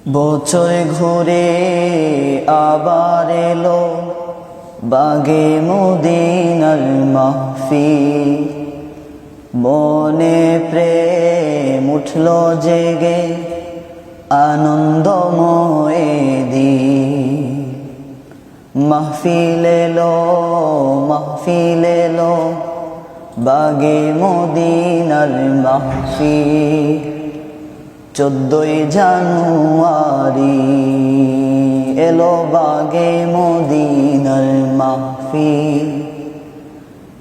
বছর ঘুরে আবার এলো বাগে মদিনার মাহফিল। মনে প্রেম উঠল জেগে আনন্দময় দিন। মাহফিল এলো বাগে মদিনার মাহফিল। 14 জানুয়ারি এলো বাগে মদিনার মাহফিল।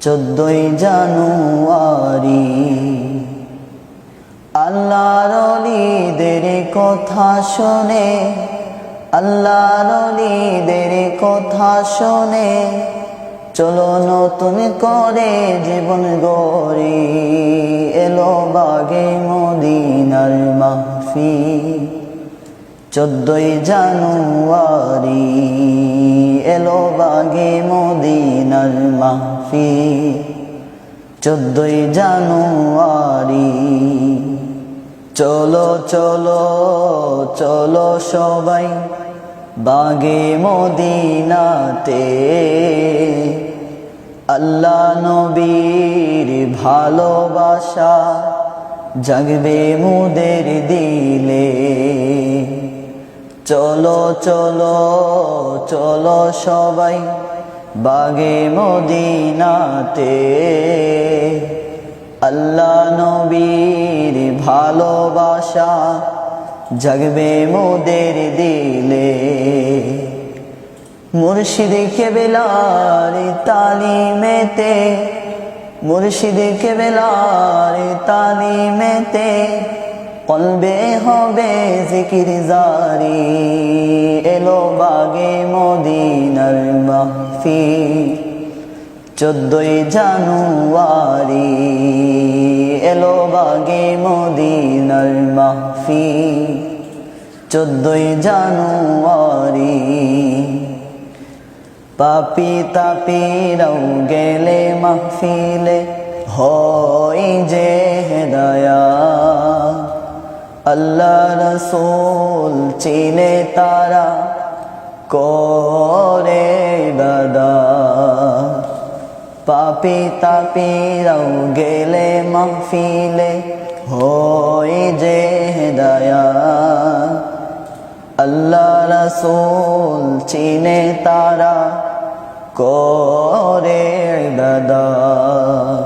14 জানুয়ারি আল্লাহর ওলিদের কথা শোনে, আল্লাহর ওলিদের কথা শোনে, চলো নতুন করে জীবন গড়ি। এলো বাগে মদিনার মাহফিল। 14 জানুয়ারি এলো বাগে মদিনার মাহফিল। 14 জানুয়ারি চলো চলো চলো সবাই বাগে মদিনাতে। আল্লাহ নবীর ভালোবাসা জাগবে মুদের দিলে। চলো চলো চলো সবাই বাগে মদিনাতে। আল্লাহ নবীর ভালোবাসা জাগবে মুদের দিলে। মুর্শিদ কেবলার তালিমেতে, মুর্শিদ কেবলার তালিমেতে কলবে হবে জিকির জারি। এলো বাগে মদিনার মাহফিল। 14 জানুয়ারি এলো বাগে মদিনার মাহফিল। 14 জানুয়ারি পাপি তাপিরাও গেলে মাহফিলে হয় যে হেদায়াত। আল্লাহ রাসূল চিনে তারা করে ইবাদত। পাপি তাপিরাও গেলে মাহফিলে হয় যে হেদায়াত। আল্লাহ রাসূল চিনে তারা করে ইবাদত।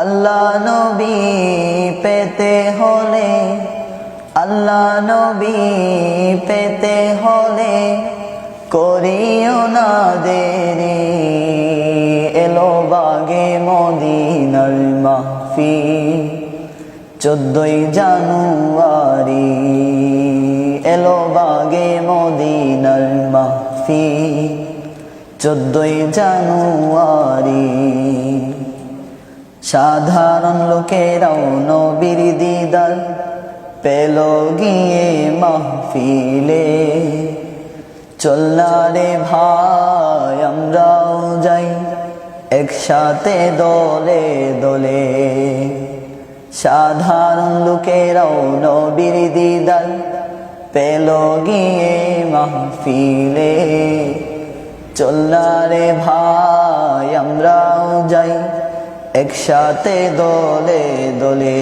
আল্লাহ নবী পেতে হলে, আল্লাহ নবী পেতে হলে করিও না দেরি। এলো বাগে মদিনার মাহফিল। 14 জানুয়ারি এলো বাগে মদিনার মাহফিল। 14 জানুয়ারি সাধারণ লোকেরাও নবীর দিদার পেল গিয়ে মাহফিলে। চল না রে ভাই আমরাও যাই একসাথে দলে দলে। সাধারণ লোকেরাও নবীর দিদার পেল গিয়ে মাহফিলে। চল না রে ভাই আমরাও যাই একসাথে দলে দলে।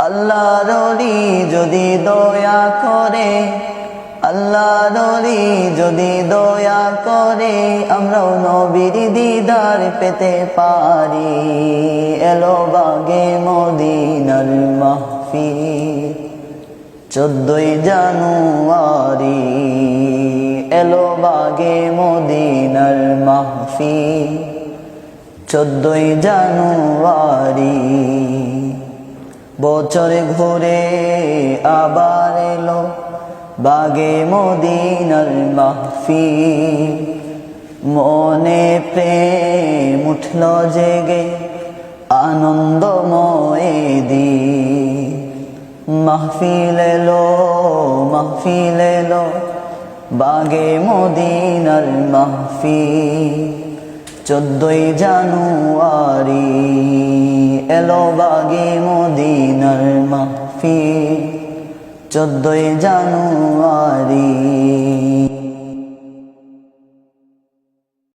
আল্লাহর ওলি যদি দয়া করে, আল্লাহর ওলি যদি দয়া করে আমরাও নবীর দিদার পেতে পারি। এলো বাগে মদিনার মাহফিল। 14 জানুয়ারি এলো বাগে মদিনার মাহফিল। 14 জানুয়ারি বছর ঘুরে আবার এলো বাগে মদিনার মাহফিল। মনে প্রেম উঠল জেগে আনন্দময় দিন। মাহফিল এলো বাগে মদিনার মাহফিল। 14 জানুয়ারি এলো বাগে মদিনার মাহফিল। 14 জানুয়ারি